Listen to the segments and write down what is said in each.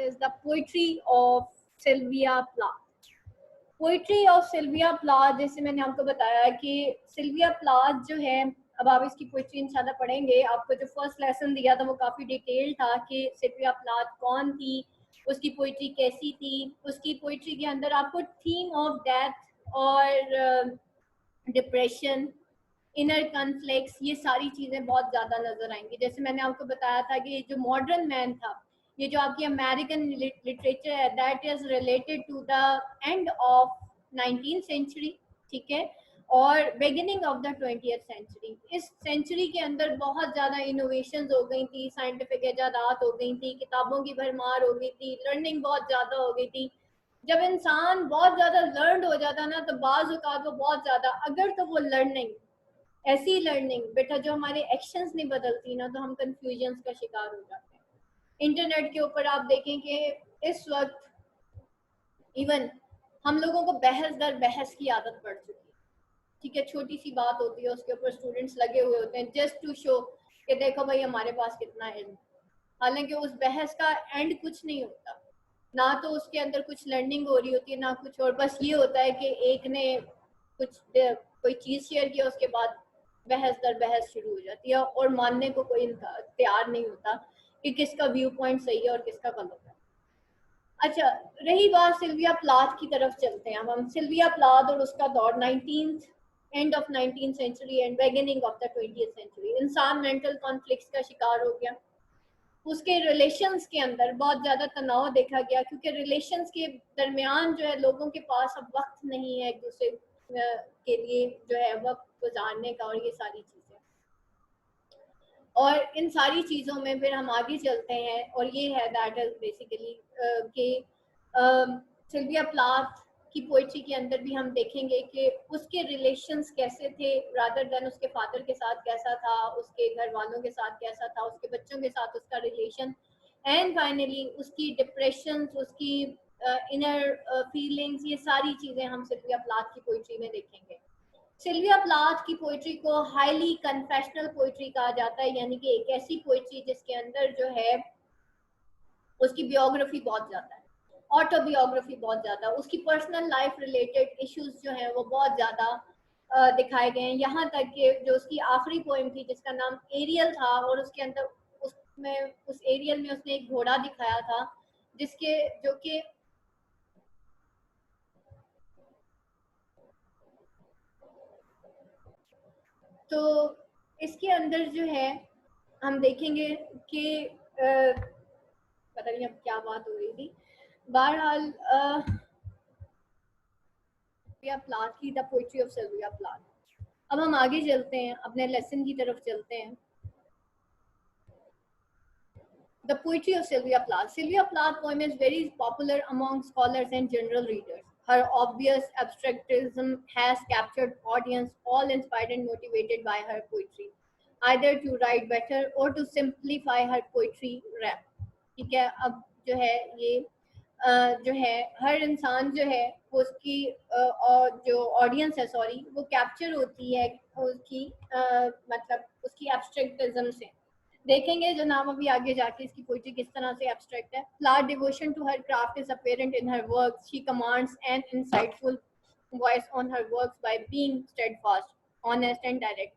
is the poetry of Sylvia Plath. Poetry of Sylvia Plath, जैसे मैंने आपको बताया कि सिल्विया प्लाथ जो है, अब आप इसकी पोइट्री इंशाल्लाह पढ़ेंगे। आपको जो फर्स्ट लेसन दिया था वो काफ़ी डिटेल था कि सिल्विया प्लाथ कौन थी, उसकी पोइट्री कैसी थी। उसकी पोइट्री के अंदर आपको थीम ऑफ डेथ और डिप्रेशन, इनर कॉन्फ्लिक्ट्स, ये सारी चीज़ें बहुत ज़्यादा नज़र आएंगी। जैसे मैंने आपको बताया था कि जो मॉडर्न मैन था, ये जो आपकी अमेरिकन लिटरेचर है, that is related to the end of 19th century, ठीक है, और beginning of the 20th century. इस सेंचुरी के अंदर बहुत ज़्यादा इनोवेशंस हो गई थी, साइंटिफिक इजादात हो गई थी, किताबों की भरमार हो गई थी, लर्निंग बहुत ज़्यादा हो गई थी। जब इंसान बहुत ज़्यादा लर्नड हो जाता ना, तो बाज़ औक़ात वो बहुत ज़्यादा, अगर तो वो लर्निंग ऐसी लर्निंग बेटा जो हमारे एक्शंस नहीं बदलती ना, तो हम कंफ्यूजन्स का शिकार हो जाते हैं। इंटरनेट के ऊपर आप देखें कि इस वक्त इवन हम लोगों को बहस दर बहस की आदत पड़ चुकी है, ठीक है। छोटी सी बात होती है, उसके ऊपर स्टूडेंट्स लगे हुए होते हैं जस्ट टू शो कि देखो भाई हमारे पास कितना इल्म। हालांकि उस बहस का एंड कुछ नहीं होता, ना तो उसके अंदर कुछ लर्निंग हो रही होती है ना कुछ और। बस ये होता है कि एक ने कुछ कोई चीज़ शेयर किया, उसके बाद बहस दर बहस शुरू हो जाती है और मानने को कोई तैयार नहीं होता कि किसका व्यू पॉइंट सही है और किसका गलत है। अच्छा, रही बात सिल्विया प्लाथ की तरफ चलते हैं। अब हम सिल्विया प्लाथ और उसका दौर 19th end of 19th century and beginning of the 20th century. इंसान मेंटल कॉन्फ्लिक्ट्स का शिकार हो गया, उसके रिलेशंस के अंदर बहुत ज़्यादा तनाव देखा गया, क्योंकि रिलेशंस के दरमियान जो है लोगों के पास अब वक्त नहीं है एक दूसरे के लिए जो है वक्त गुजारने का, और ये सारी चीज़ें। और इन सारी चीज़ों में फिर हम आगे चलते हैं, और ये है दैट इज बेसिकली कि सिल्विया प्लाथ की पोइट्री के अंदर भी हम देखेंगे कि उसके रिलेशंस कैसे थे, रादर देन उसके फादर के साथ कैसा था, उसके घर वालों के साथ कैसा था, उसके बच्चों के साथ उसका रिलेशन, एंड फाइनली उसकी डिप्रेशन, उसकी इनर फीलिंग्स, ये सारी चीज़ें हम सिल्विया प्लाथ की पोइट्री में देखेंगे। सिल्विया प्लाथ की पोइट्री को हाईली कन्फेशनल पोइट्री कहा जाता है, यानी कि एक ऐसी पोइट्री जिसके अंदर जो है उसकी बियोग्राफी बहुत ज़्यादा है, ऑटोबियोग्राफी बहुत ज़्यादा, उसकी पर्सनल लाइफ रिलेटेड इश्यूज जो हैं वो बहुत ज़्यादा दिखाए गए हैं। यहाँ तक कि जो उसकी आखिरी पोएम थी जिसका नाम एरियल था, और उसके अंदर उसमें उस एरियल में उसने एक घोड़ा दिखाया था जिसके जो कि तो इसके अंदर जो है हम देखेंगे कि पता नहीं अब क्या बात हो रही थी। बहरहाल प्लाथ की the poetry of Sylvia Plath. अब हम आगे चलते हैं, अपने लेसन की तरफ चलते हैं। The poetry of Sylvia Plath. Sylvia Plath poem is very popular among scholars and general readers. Her obvious abstractism has captured audience, all inspired and motivated by her poetry, either to write better or to simplify her poetry rap. ठीक है, अब जो है ये जो है हर इंसान जो है उसकी और जो ऑडियंस है सॉरी वो कैप्चर होती है उसकी मतलब उसकी एब्स्ट्रैक्टिज्म से। देखेंगे जनाब अभी आगे जाके इसकी पोइट्री किस तरह से एब्स्ट्रैक्ट है। Plath devotion to her craft is apparent in her works. She commands an insightful voice on her works by being steadfast, honest and direct,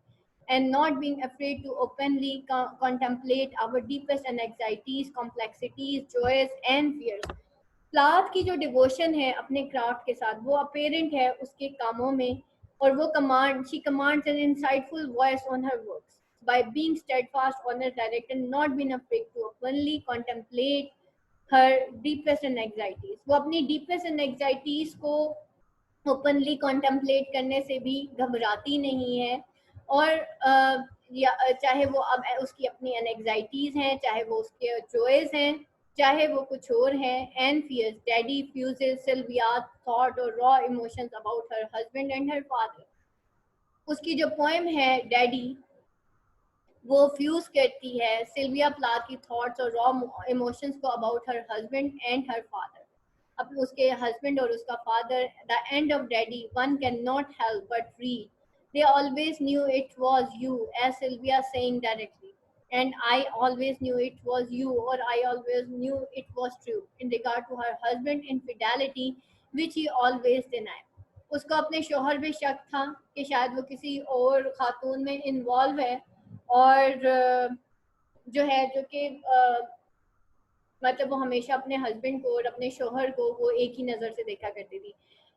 and not being afraid to openly contemplate our deepest anxieties, complexities, joys and fears. Plath की जो devotion है अपने craft के साथ वो apparent है उसके कामों में, और वो she commands an insightful voice on her works by being steadfast, honest, direct, and not being afraid to openly contemplate her deepest and anxieties. वो अपनी deepest and anxieties को openly contemplate करने से भी घबराती नहीं है, और चाहे वो अब उसकी अपनी anxieties हैं, चाहे वो उसके joys हैं, चाहे वो कुछ और है, and fears. Daddy fuses Sylvia's thought or raw emotions about her husband and her father. उसकी जो पोएम है डैडी वो फ्यूज करती है सिल्विया प्लाथ की थॉट्स और रॉ इमोशंस को about her husband and her father. अब उसके हस्बैंड और उसका father, the end of daddy one can not help but read, they always knew it was you, as Sylvia saying directly, and I always knew it was you, or I always knew it was true. in regard to her husband infidelity which he always denied. उसको अपने शोहर पे शक था कि शायद वो किसी और खातून में इन्वॉल्व है और जो है जो कि मतलब वो हमेशा अपने हस्बैंड को और अपने शोहर को वो एक ही नज़र से देखा करती थी.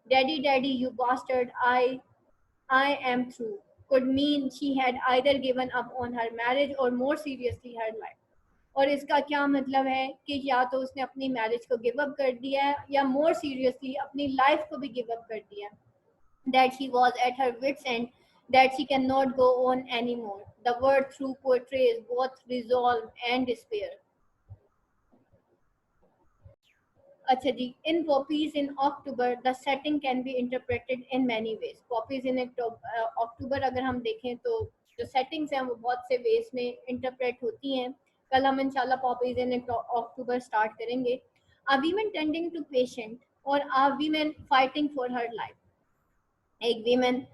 Daddy daddy you bastard I am through could mean she had either given up on her marriage or more seriously her life. और इसका क्या मतलब है कि या तो उसने अपनी मैरिज को गिव अप कर दिया है या मोर सीरियसली अपनी लाइफ को भी गिव अप कर दिया. That she was at her wits end, that she cannot go on anymore. The word through poetry is both resolve and despair. अच्छा जी, in poppies in October the setting can be interpreted in many ways. Poppies in October अगर हम देखें तो जो settings हैं वो बहुत से वेज में इंटरप्रेट होती हैं. कल हम इंशाल्लाह पॉपीज इन अक्टूबर स्टार्ट करेंगे. A women tending to patient और a women fighting for her life. एक वीमेन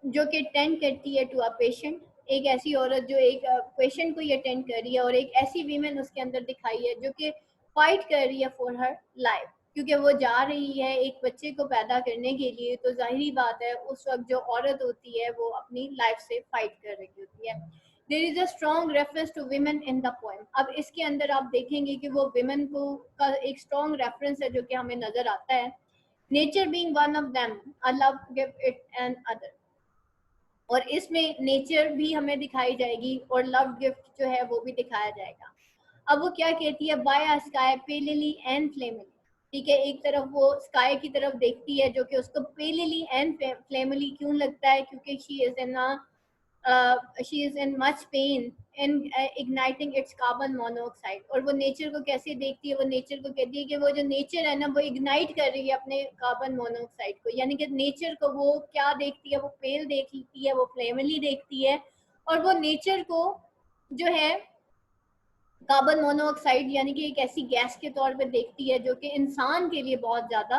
जो कि टेंड करती है टू अ पेशेंट, एक ऐसी औरत जो एक पेशेंट को ये टेंड कर रही है, और एक ऐसी वीमेन उसके अंदर दिखाई है जो कि फाइट कर रही है फॉर हर लाइफ, क्योंकि वो जा रही है एक बच्चे को पैदा करने के लिए. तो जाहिर बात है उस वक्त जो औरत होती है वो अपनी लाइफ से फाइट कर रही होती है. There is a strong reference to women in the poem. अब इसके अंदर आप देखेंगे कि वो विमेन को का एक स्ट्रॉन्ग रेफरेंस है जो कि हमें नजर आता है. Nature being one of them, a love give it another. और इसमें नेचर भी हमें दिखाई जाएगी और लव गिफ्ट जो है वो भी दिखाया जाएगा. अब वो क्या कहती है, बाय अ स्काई पेलिली एंड फ्लेमिली. ठीक है, एक तरफ वो स्काई की तरफ देखती है जो कि उसको पेलिली एंड फ्लेमिली क्यों लगता है, क्योंकि she is in much pain in igniting its carbon monoxide. और वो नेचर को कैसे देखती है, वो नेचर को कहती है कि वो जो नेचर है ना वो इग्नाइट कर रही है अपने कार्बन मोनोऑक्साइड को. यानी कि नेचर को वो क्या देखती है, वो पेल देखती है, वो फ्लेमिली देखती है, और वो नेचर को जो है कार्बन मोनोऑक्साइड यानी कि एक ऐसी गैस के तौर पे देखती है जो कि इंसान के लिए बहुत ज्यादा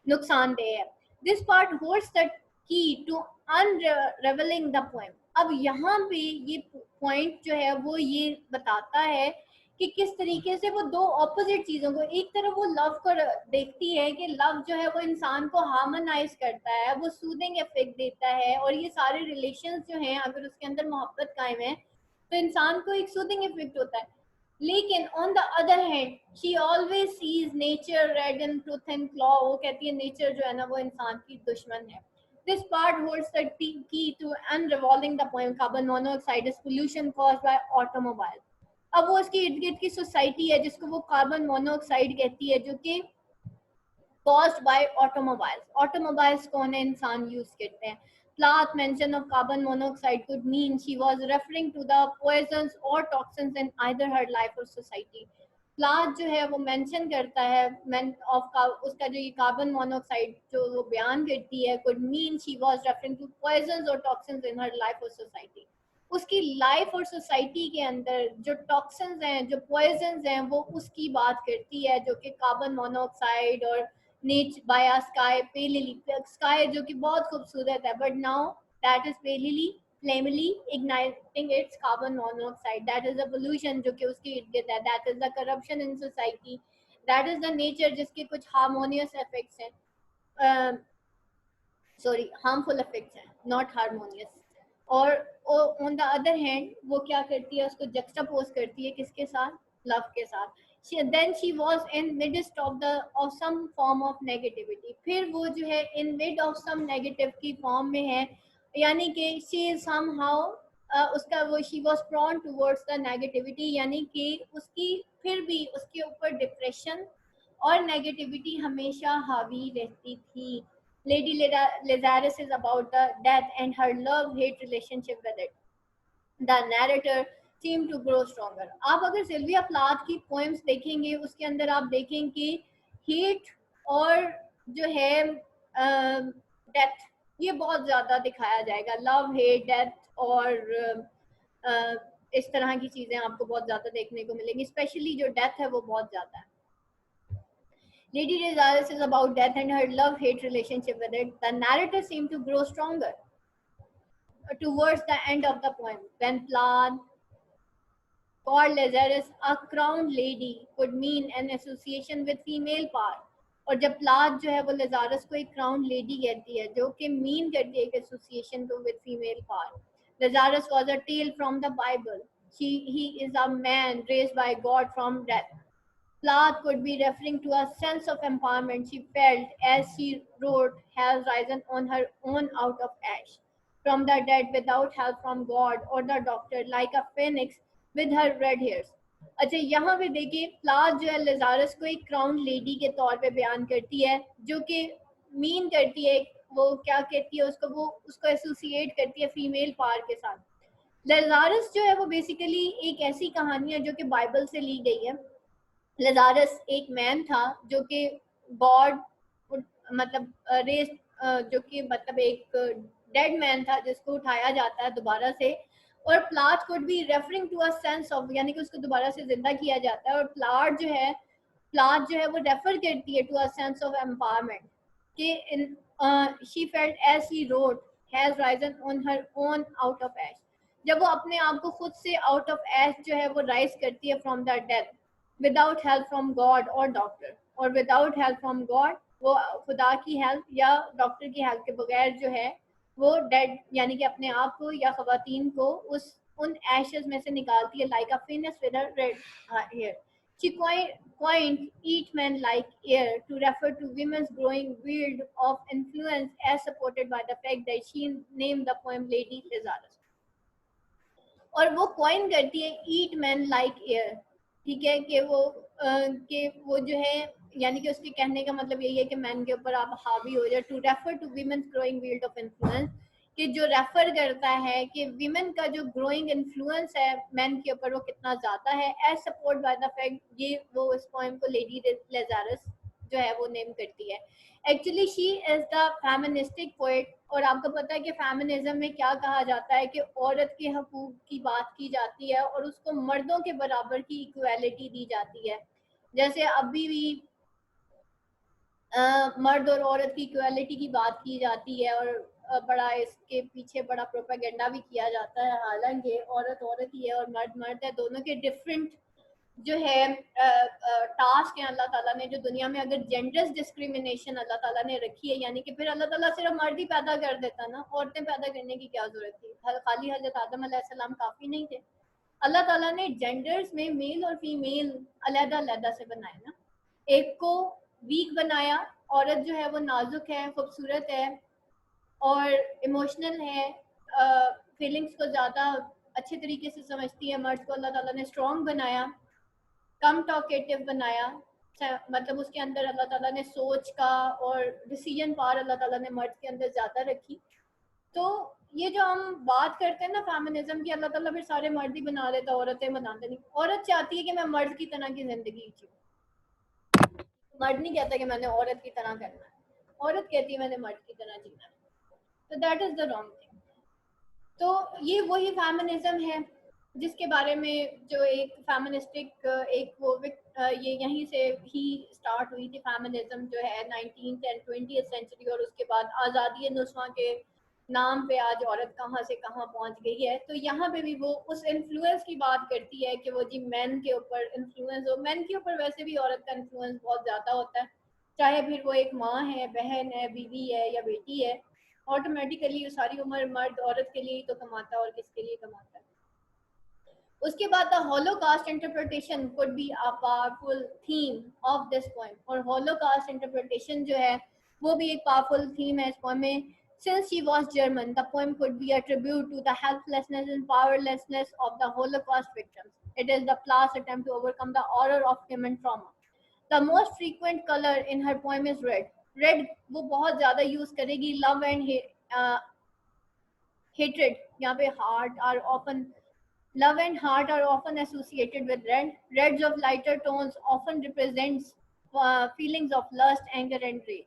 नुकसानदेह है. This part holds the key to unravelling the poem. अब यहाँ पे ये पॉइंट जो है वो ये बताता है कि किस तरीके से वो दो ऑपोजिट चीजों को, एक तरफ वो लव को देखती है कि लव जो है वो इंसान को हार्मोनाइज करता है, वो सूदिंग इफेक्ट देता है, और ये सारे रिलेशंस जो हैं अगर उसके अंदर मोहब्बत कायम है तो इंसान को एक सूदिंग इफेक्ट होता है. लेकिन on the other hand she always sees nature red in tooth and claw. वो कहती है नेचर जो है ना वो इंसान की दुश्मन है. This part holds the key to unrevolving the poem. Carbon monoxide is pollution caused by automobile. अब वो उसकी इर्द गिर्द की सोसाइटी है जिसको वो कार्बन मोनोऑक्साइड कहती है, जो कि caused by automobiles. Automobiles कौन है, इंसान यूज करते हैं. Plath mention of carbon monoxide could mean she was referring to the poisons or toxins in either her life or society. Plath जो है वो मेंशन करता है उसका जो ये कार्बन मोनोऑक्साइड जो वो बयान करती है could mean she was referring to poisons or toxins in her life or society. उसकी लाइफ और सोसाइटी के अंदर जो टॉक्सिन्स हैं, जो पॉइजन्स हैं, वो उसकी बात करती है, जो कि कार्बन मोनोऑक्साइड और नेच बाय स्काई पेलिली. स्काई जो कि बहुत खूबसूरत है, but now that is palely flamily igniting its carbon monoxide. That is the pollution जो कि उसके इर्द गिर्द है. That is the corruption in society. That is the nature जिसके कुछ हार्मोनियस इफेक्ट्स हैं, सॉरी हार्मफुल इफेक्ट्स हैं, नॉट हार्मोनियस. और ऑन द अदर हैंड वो क्या करती है, उसको जक्सटापोज करती है किसके साथ, लव के साथ. then she was in midst of some form of negativity. फिर वो जो है in mid of some negative की form में है, यानी कि she is somehow उसका वो she was prone towards the negativity, यानी कि उसकी फिर भी उसके ऊपर डिप्रेशन और नेगेटिविटी हमेशा हावी रहती थी. Lady Lazarus is about the death and her love-hate relationship with it. The narrator seemed to grow stronger. आप अगर सिल्विया प्लाथ की पोएम्स देखेंगे उसके अंदर आप देखेंगे कि हेट और जो है डेथ ये बहुत ज़्यादा दिखाया जाएगा. लव, हेट, डेथ और इस तरह की चीज़ें आपको बहुत ज़्यादा देखने को मिलेंगी. स्पेशली जो डेथ है वो बहुत ज़्यादा है. Lady Lazarus is about death and her love-hate relationship with it. The narrator seemed to grow stronger towards the end of the poem when Plath called Lazarus a crowned lady could mean an association with female power. और जब plot जो है वो Lazarus को एक crown lady कहती है जो कि मीन करती है एक एसोसिएशन को with female power. Lazarus was a tale from the Bible, he is a man raised by God from death. Plath could be referring to a sense of empowerment she felt as she wrote has risen on her own out of ash from the dead without help from God or the doctor like a phoenix with her red hairs. अच्छा यहाँ पे देखिए Plath जो है Lazarus को एक crown lady के तौर पे बयान करती है जो कि मीन करती है, वो क्या कहती है उसको, वो उसको एसोसिएट करती है फीमेल पावर के साथ। लजारस जो है वो बेसिकली एक ऐसी कहानी है जो कि बाइबल से ली गई है। लजारस एक मैन था जो कि गॉड मतलब रेस जो कि मतलब एक डेड मैन था जिसको उठाया जाता है दोबारा से, और Plath could be referring to a sense of, यानी कि उसको दोबारा से जिंदा किया जाता है। और प्लाट जो है वो रेफर करती है to a sense of empowerment कि in she felt as she wrote has risen on her own out of ash. जब वो अपने आप को खुद से आउट ऑफ एश जो है वो राइज करती है from the death without help from God और डॉक्टर, और विदाउट हेल्प फ्रॉम गॉड वो खुदा की हेल्प या डॉक्टर की हेल्प के बगैर जो है वो डेड यानी कि अपने आप को या खवातीन को उन एशेस में से निकालती है like a finish with red hair. She coined each man like air to refer to women's growing field of influence as supported by the fact that she named the poem Lady Lazarus. और वो coin करती है ईट man like air, ठीक है, कि वो जो है यानी कि उसके कहने का मतलब यही है कि मैन के ऊपर आप हावी हो जाए, to refer to women's growing field of influence, कि जो रेफर करता है कि वीमेन का जो ग्रोइंग इन्फ्लुएंस है मैन के ऊपर वो कितना ज्यादा है, as support by the fact, ये वो इस पोएम को लेडी लेजारस जो है वो नेम करती है। Actually she is the feministic poet, और आपको पता है कि फेमिनिज्म में क्या कहा जाता है कि औरत के हकूक की बात की जाती है और उसको मर्दों के बराबर की इक्वालिटी दी जाती है। जैसे अभी भी मर्द और औरत की इक्वालिटी की बात की जाती है और बड़ा इसके पीछे बड़ा प्रोपेगेंडा भी किया जाता है, हालांकि औरत औरत ही है और मर्द मर्द है, दोनों के डिफरेंट जो है टास्क है अल्लाह ताला ने जो दुनिया में, अगर जेंडर्स डिस्क्रिमिनेशन अल्लाह ताला ने रखी है यानी कि फिर अल्लाह ताला सिर्फ मर्द ही पैदा कर देता ना, औरतें पैदा करने की क्या जरूरत थी, खाली हजरत आदम अलैहिस्सलाम काफी नहीं थे। अल्लाह ताला ने जेंडर्स में मेल और फीमेल अलहदा अलहदा से बनाए ना, एक को वीक बनाया, औरत जो है वो नाजुक है, खूबसूरत है और इमोशनल है, फीलिंग्स को ज़्यादा अच्छे तरीके से समझती है। मर्द को अल्लाह ताला ने स्ट्रॉन्ग बनाया, कम टॉकेटिव बनाया, मतलब उसके अंदर अल्लाह ताला ने सोच का और डिसीजन पावर अल्लाह ताला ने मर्द के अंदर ज़्यादा रखी। तो ये जो हम बात करते हैं ना फेमिनिज्म की, अल्लाह ताला फिर सारे मर्द ही बना देता, औरतें बनाते नहीं। औरत चाहती है कि मैं मर्द की तरह की जिंदगी जीऊँ, मर्द नहीं कहता कि मैंने औरत की तरह करना है, औरत कहती है मैंने मर्द की तरह जीना है। तो that is the wrong thing. तो ये वही फेमिनिज्म है जिसके बारे में जो एक फेमिनिस्टिक एक वो ये यहीं से ही स्टार्ट हुई थी फेमिनिज्म जो है 19th एंड 20th सेंचुरी, और उसके बाद आज़ादी नुस्वा के नाम पे आज औरत कहाँ से कहाँ पहुँच गई है। तो यहाँ पे भी वो उस इन्फ्लुएंस की बात करती है कि वो जी मैन के ऊपर इन्फ्लुएंस हो, मैन के ऊपर वैसे भी औरत का इन्फ्लुएंस बहुत ज़्यादा होता है, चाहे फिर वो एक माँ है, बहन है, बीवी है या बेटी है, ऑटोमेटिकली सारी उम्र मर्द औरत के लिए ही तो कमाता है और किसके लिए कमाता है। उसके बाद the holocaust interpretation could be a powerful theme of this poem, और हॉलोकास्ट इंटरप्रिटेशन जो है वो भी एक पावरफुल थीम है इस पोएम में। Since she was German, the poem could be a tribute to the helplessness and powerlessness of the Holocaust victims. It is the Plath's attempt to overcome the horror of human trauma. The most frequent color in her poem is red. Red वो बहुत ज़्यादा use करेगी, love and hatred, यहाँ पे heart are often love and heart are often associated with red. Reds of lighter tones often represents feelings of lust, anger and rage.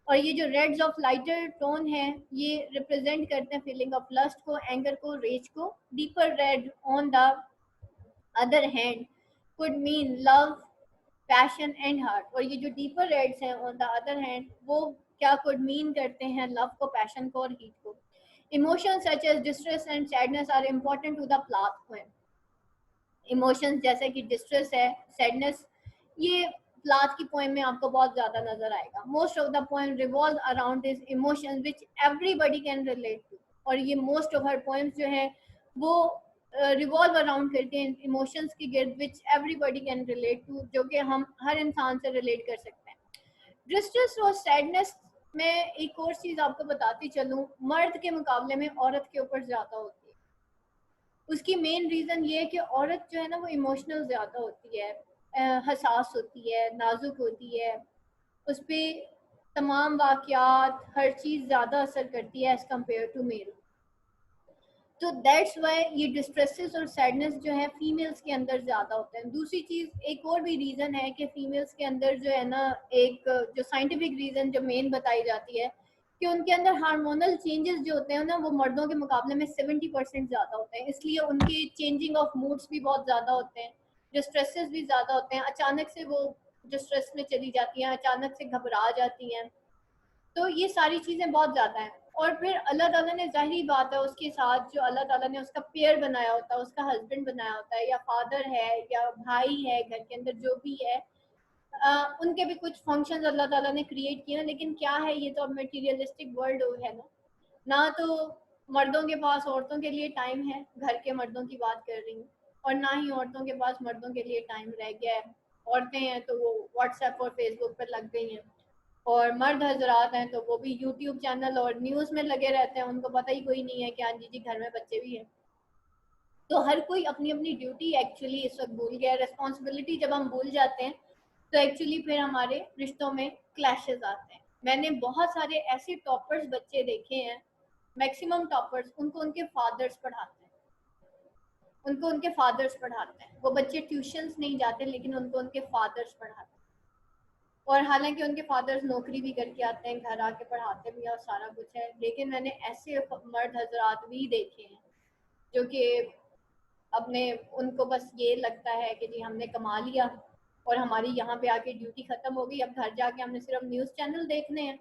और ये जो Reds of lighter tone है ये represent करते हैं feeling of lust को, anger को, raise को। Deeper red on the other hand could mean love, passion and heart, और ये जो डीपर रेड्स हैं ऑन द अदर हैंड वो क्या कुड मीन करते हैं लव को, पैशन को और हीट को। Emotions such as distress and sadness are important to the Plath poem. Emotions जैसे कि डिस्ट्रेस है, सैडनेस, ये प्लाथ की पोएम में आपको बहुत ज्यादा नजर आएगा. Most of the poem revolve around this emotions which everybody can relate to. और ये मोस्ट ऑफ हर पोएम्स जो है वो रिवॉल्व अराउंड करते हैं इमोशंस के गिर्द विच एवरीबॉडी कैन रिलेट टू, जो कि हम हर इंसान से रिलेट कर सकते हैं. डिस्ट्रेस और सैडनेस में एक और चीज आपको बताती चलूं, मर्द के मुकाबले में औरत के ऊपर ज्यादा होती है. उसकी मेन रीजन ये है कि औरत जो है ना वो इमोशनल ज्यादा होती है, हसास होती है, नाजुक होती है, उस पर तमाम वाकयात हर चीज ज्यादा असर करती है एज कम्पेयर टू मेल. तो दैट्स वाई ये डिस्ट्रेसेस और सैडनेस जो है फीमेल्स के अंदर ज्यादा होते हैं. दूसरी चीज एक और भी रीजन है कि फीमेल्स के अंदर जो है ना, एक जो साइंटिफिक रीजन जो मेन बताई जाती है कि उनके अंदर हार्मोनल चेंजेस जो होते हैं ना वो मर्दों के मुकाबले में 70% ज्यादा होते हैं. इसलिए उनके चेंजिंग ऑफ मूड्स भी बहुत ज्यादा होते हैं, डिस्ट्रेसेस भी ज्यादा होते हैं, अचानक से वो डिस्ट्रेस में चली जाती हैं, अचानक से घबरा जाती हैं. तो ये सारी चीजें बहुत ज्यादा हैं. और फिर अल्लाह ताला ने, जाहिर बात है, उसके साथ जो अल्लाह ताला ने उसका पेयर बनाया होता है, उसका हस्बैंड बनाया होता है, या फादर है या भाई है, घर के अंदर जो भी है, उनके भी कुछ फंक्शंस अल्लाह ताला ने क्रिएट किए हैं. लेकिन क्या है, ये तो अब मटेरियलिस्टिक वर्ल्ड है ना. ना तो मर्दों के पास औरतों के लिए टाइम है, घर के मर्दों की बात कर रही हूँ, और ना ही औरतों के पास मर्दों के लिए टाइम रह गया है. औरतें हैं तो वो व्हाट्सएप और फेसबुक पर लग गई हैं, और मर्द हजरात हैं तो वो भी यूट्यूब चैनल और न्यूज़ में लगे रहते हैं. उनको पता ही कोई नहीं है कि हाँ जी घर में बच्चे भी हैं. तो हर कोई अपनी अपनी ड्यूटी एक्चुअली इस वक्त भूल गया. रिस्पॉन्सिबिलिटी जब हम भूल जाते हैं तो एक्चुअली फिर हमारे रिश्तों में क्लैशेस आते हैं. मैंने बहुत सारे ऐसे टॉपर्स बच्चे देखे हैं, मैक्सिमम टॉपर्स, उनको उनके फादर्स पढ़ाते हैं, उनको उनके फादर्स पढ़ाते हैं. वो बच्चे ट्यूशंस नहीं जाते लेकिन उनको उनके फादर्स पढ़ाते हैं. और हालांकि उनके फादर्स नौकरी भी करके आते हैं, घर आके पढ़ाते भी और सारा कुछ है. लेकिन मैंने ऐसे मर्द हजरात भी देखे हैं जो कि अपने, उनको बस ये लगता है कि जी हमने कमा लिया और हमारी यहाँ पे आके ड्यूटी खत्म हो गई, अब घर जाके हमने सिर्फ न्यूज़ चैनल देखने हैं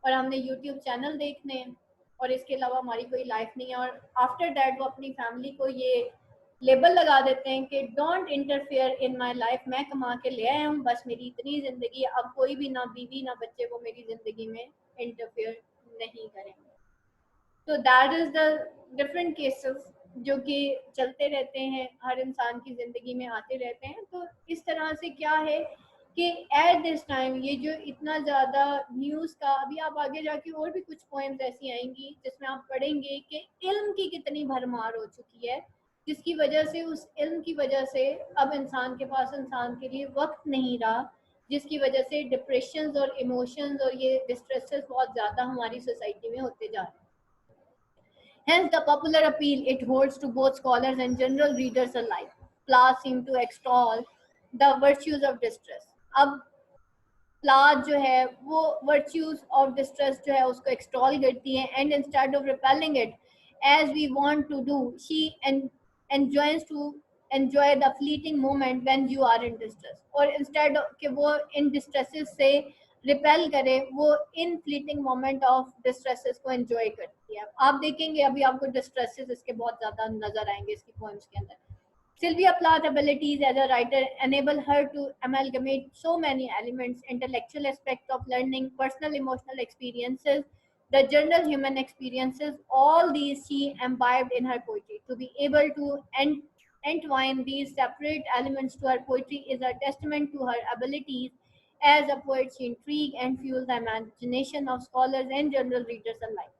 और हमने यूट्यूब चैनल देखने हैं, और इसके अलावा हमारी कोई लाइफ नहीं है. और आफ्टर दैट वो अपनी फैमिली को ये लेबल लगा देते हैं कि don't interfere in my life, मैं कमा के ले आया हूँ, बस मेरी इतनी जिंदगी, अब कोई भी ना बीवी ना बच्चे वो मेरी जिंदगी में इंटरफेयर नहीं करेंगे. तो that is the different cases जो कि चलते रहते हैं, हर इंसान की जिंदगी में आते रहते हैं. तो इस तरह से क्या है कि एट दिस टाइम ये जो इतना ज़्यादा न्यूज़ का, अभी आप आगे जाके और भी कुछ पॉइंट्स ऐसी आएंगी जिसमें आप पढ़ेंगे कि इल्म की कितनी भरमार हो चुकी है, जिसकी वजह से, उस इल्म की वजह से अब इंसान के पास इंसान के लिए वक्त नहीं रहा, जिसकी वजह से डिप्रेशंस और इमोशंस और ये डिस्ट्रेसेस बहुत ज़्यादा हमारी सोसाइटी में होते जा रहे हैं. Hence, the popular appeal it holds to both scholars and general readers alike. Plath seem to extol the virtues of distress. अब प्लाथ जो है वो virtues of distress जो है उसको extol करती है, and instead of repelling it as we want to do, she enjoys to enjoy the fleeting moment when you are in distress. और instead कि वो इन distresses से रिपेल करे, वो इन फ्लीटिंग मोमेंट ऑफ डिस्ट्रेसेस को एंजॉय करती है. आप देखेंगे अभी आपको डिस्ट्रेसेस इसके बहुत ज्यादा नजर आएंगे इसकी पोएम्स के अंदर. Sylvia Plath's abilities as a writer enable her to amalgamate so many elements: intellectual aspect of learning, personal emotional experiences, the general human experiences. All these she imbibed in her poetry. To be able to entwine these separate elements to her poetry is a testament to her abilities as a poet. She intrigues and fuels the imagination of scholars and general readers alike.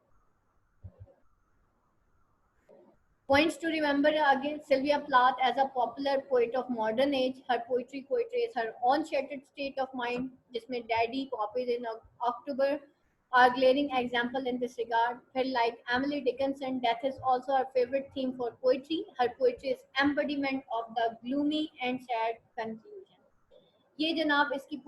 Points to remember again: Sylvia Plath as a popular poet of modern age. Her poetry portrays her own shattered state of mind, जिसमें Daddy copies in October are glaring example in this regard. Her, like Emily Dickinson, death is also her favorite theme for poetry. Her poetry is embodiment of the gloomy and sad conclusion. ये जनाब इसकी